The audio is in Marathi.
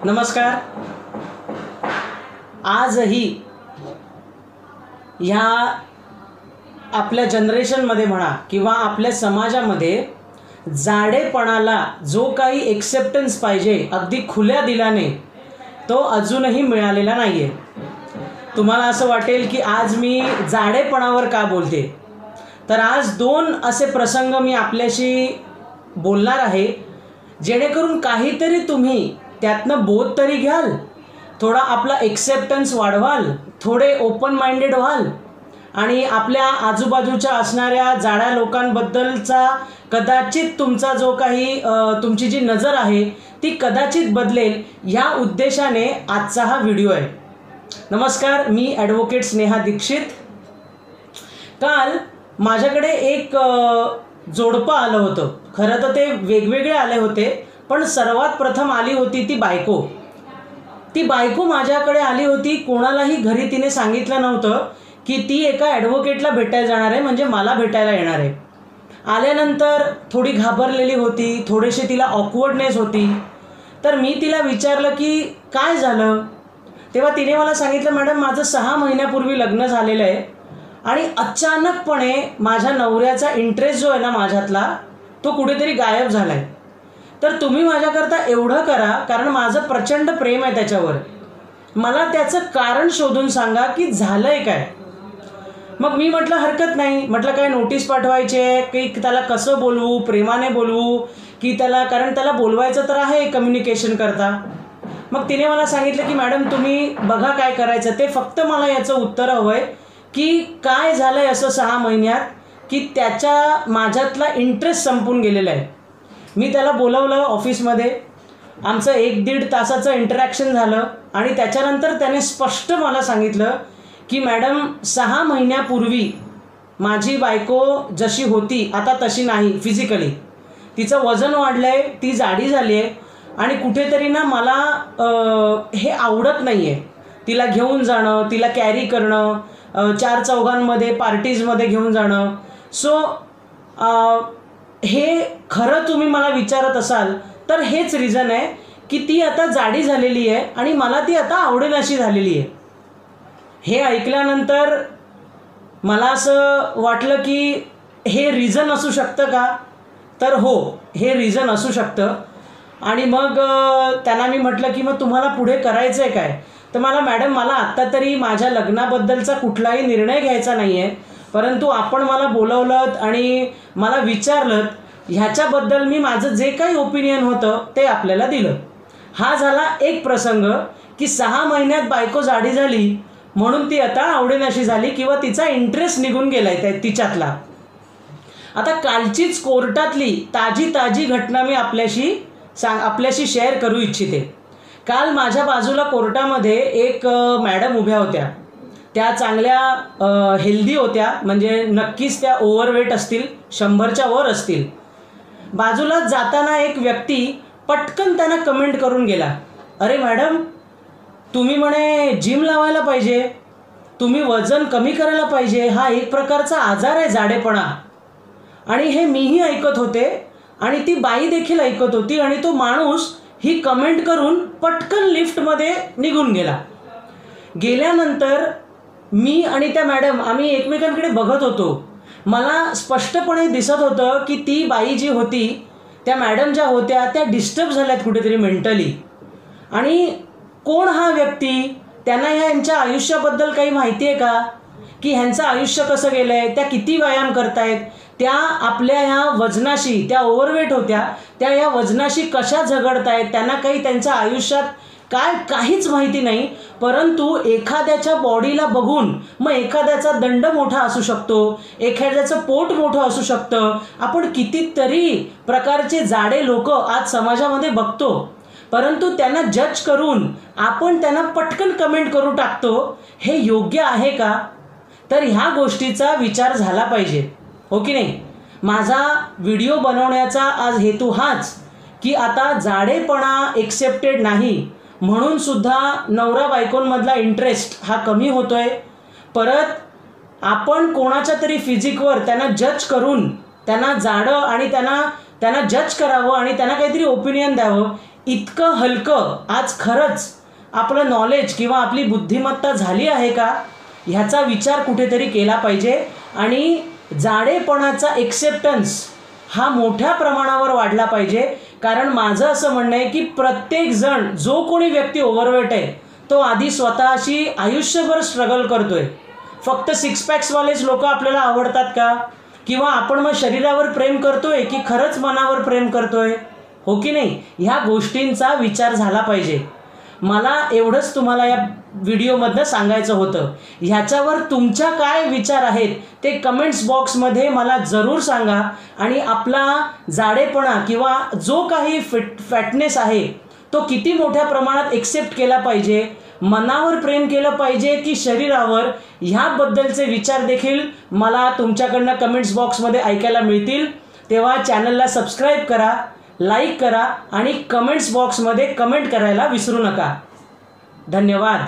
नमस्कार. आजही ह्या आपल्या जनरेशनमध्ये म्हणा किंवा आपल्या समाजामध्ये जाडेपणाला जो काही एक्सेप्टन्स पाहिजे अगदी खुल्या दिलाने तो अजूनही मिळालेला नाही आहे. तुम्हाला असं वाटेल की आज मी जाडेपणावर का बोलते, तर आज दोन असे प्रसंग मी आपल्याशी बोलणार आहे जेणेकरून काहीतरी तुम्ही त्यातनं बोध तरी घ्याल, थोडा आपला एक्सेप्टन्स वाढवाल, थोडे ओपन माइंडेड व्हाल आणि आपल्या आजूबाजूच्या असणाऱ्या जाड्या लोकांबद्दलचा कदाचित तुमचा जो काही तुमची जी नजर आहे ती कदाचित बदलेल, या उद्देशाने आजचा हा व्हिडिओ आहे. नमस्कार, मी ॲडव्होकेट स्नेहा दीक्षित. काल माझ्याकडे एक जोडपं आलं होतं. खरं तर ते वेगवेगळे आले होते, पण सर्वात प्रथम आली होती ती बायको. ती बायको माझ्याकडे आली होती. कोणालाही घरी तिने सांगितलं नव्हतं की ती एका ॲडव्होकेटला भेटायला जाणार आहे, म्हणजे मला भेटायला येणार आहे. आल्यानंतर थोडी घाबरलेली होती, थोडेसे तिला ऑकवर्डनेस होती. तर मी तिला विचारलं की काय झालं. तेव्हा तिने मला सांगितलं, मॅडम माझं 6 महिन्यापूर्वी लग्न झालेलं आहे आणि अचानकपणे माझ्या नवऱ्याचा इंटरेस्ट जो आहे ना माझ्यातला, तो कुठेतरी गायब झाला आहे. तर तुम्ही माझ्याकरता एवढं करा, कारण माझं प्रचंड प्रेम आहे त्याच्यावर. मला त्याचं कारण शोधून सांगा की झालं आहे काय. मग मी म्हटलं हरकत नाही. म्हटलं काय नोटीस पाठवायची आहे की त्याला कसं बोलवू, प्रेमाने बोलवू की त्याला, कारण त्याला बोलवायचं तर आहे कम्युनिकेशन करता. मग तिने मला सांगितलं की मॅडम तुम्ही बघा काय करायचं ते, फक्त मला याचं उत्तर हवं आहे की काय झालं आहे असं 6 महिन्यात की त्याच्या माझ्यातला इंटरेस्ट संपून गेलेला आहे. मी त्याला बोलवलं ऑफिसमध्ये. आमचं 1-1.5 तासाचं इंटरॅक्शन झालं आणि त्याच्यानंतर त्याने स्पष्ट मला सांगितलं की मॅडम 6 महिन्यापूर्वी माझी बायको जशी होती आता तशी नाही. फिजिकली तिचं वजन वाढलं आहे, ती जाडी झाली आहे आणि कुठेतरी ना मला हे आवडत नाही आहे. तिला घेऊन जाणं, तिला कॅरी करणं, 4 चौघांमध्ये पार्टीजमध्ये घेऊन जाणं. सो हे खरं तुम्ही मला विचारत असाल तर हेच रिझन आहे की ती आता जाडी झालेली आहे आणि मला ती आता आवडेनाशी झालेली आहे. हे ऐकल्यानंतर मला असं वाटलं की हे रिझन असू शकतं का. तर हो, हे रिझन असू शकतं. आणि मग त्यांना मी म्हटलं की मग तुम्हाला पुढे करायचं आहे काय. तर मॅडम मला आत्ता तरी माझ्या लग्नाबद्दलचा कुठलाही निर्णय घ्यायचा नाही आहे, परंतु आपण मला बोलवलं आणि मला विचारलं, ह्याच्याबद्दल मी माझं जे काही ओपिनियन होतं ते आपल्याला दिलं. हा झाला एक प्रसंग की 6 महिन्यात बायको जाडी झाली म्हणून ती आता आवडेनाशी झाली किंवा तिचा इंटरेस्ट निघून गेला आहे तिच्यातला. आता कालचीच कोर्टातली ताजी घटना मी आपल्याशी शेअर करू इच्छिते. काल माझ्या बाजूला कोर्टामध्ये एक मॅडम उभ्या होत्या. त्या चांगल्या हेल्दी होत्या, म्हणजे नक्कीच त्या ओव्हरवेट असतील, 100च्या वर असतील. बाजूला जाताना एक व्यक्ती पटकन त्यांना कमेंट करून गेला, अरे मॅडम तुम्ही म्हणे जिम लावायला पाहिजे, तुम्ही वजन कमी करायला पाहिजे, हा एक प्रकारचा आजार आहे जाडेपणा. आणि हे मीही ऐकत होते आणि ती बाई देखील ऐकत होती आणि तो माणूस ही कमेंट करून पटकन लिफ्टमध्ये निघून गेला. गेल्यानंतर मी आणि त्या मॅडम आम्ही एकमेकांकडे बघत होतो. मला स्पष्टपणे दिसत होतं की ती बाई जी होती, त्या मॅडम ज्या होत्या त्या डिस्टर्ब झाल्यात कुठेतरी मेंटली. आणि कोण हा व्यक्ती, त्यांना ह्यांच्या आयुष्याबद्दल काही माहिती आहे का की ह्यांचं आयुष्य कसं गेलं आहे, त्या किती व्यायाम करतायत, त्या आपल्या ह्या वजनाशी, त्या ओव्हरवेट होत्या, त्या ह्या वजनाशी कशा झगडतायत, त्यांना काही त्यांच्या आयुष्यात काहीच माहिती नाही. परंतु एखाद्याच्या बॉडीला बघून मग एखाद्याचा दंड मोठा असू शकतो, एखाद्याचं पोट मोठं असू शकतं. आपण कितीतरी प्रकारचे जाडे लोक आज समाजामध्ये बघतो, परंतु त्यांना जज करून आपण त्यांना पटकन कमेंट करू टाकतो. हे योग्य आहे का. तर ह्या गोष्टीचा विचार झाला पाहिजे, हो की नाही. माझा व्हिडिओ बनवण्याचा आज हेतू हाच की आता जाडेपणा एक्सेप्टेड नाही म्हणून सुद्धा नवरा बायकोंमधला इंटरेस्ट हा कमी होतोय. परत आपण कोणाच्या तरी फिजिकवर त्यांना जज करून त्यांना जाडं आणि त्यांना जज करावं आणि त्यांना काहीतरी ओपिनियन द्यावं, इतकं हलकं आज खरंच आपलं नॉलेज किंवा आपली बुद्धिमत्ता झाली आहे का, ह्याचा विचार कुठेतरी केला पाहिजे. आणि जाडेपणाचा एक्सेप्टन्स हा मोठ्या प्रमाणावर वाढला पाहिजे. कारण माझं असं म्हणणं आहे की प्रत्येकजण, जो कोणी व्यक्ती ओव्हरवेट आहे, तो आधी स्वतःशी आयुष्यभर स्ट्रगल करतोय. फक्त सिक्स पॅक्सवालेच लोक आपल्याला आवडतात का? किंवा आपण मग शरीरावर प्रेम करतोय की खरंच मनावर प्रेम करतोय? हो की नाही? ह्या गोष्टींचा विचार झाला पाहिजे. मला एवढंच तुम्हाला या व्हिडिओमधनं सांगायचं होतं. ह्याच्यावर तुमच्या काय विचार आहेत ते कमेंट्स बॉक्समध्ये मला जरूर सांगा. आणि आपला जाडेपणा किंवा जो काही फॅटनेस आहे तो किती मोठ्या प्रमाणात एक्सेप्ट केला पाहिजे, मनावर प्रेम केलं पाहिजे की शरीरावर, ह्याबद्दलचे विचार देखील मला तुमच्याकडनं कमेंट्स बॉक्समध्ये ऐकायला मिळतील. तेव्हा चॅनलला सबस्क्राईब करा, लाईक करा आणि कमेंट्स बॉक्समध्ये कमेंट करायला विसरू नका. धन्यवाद.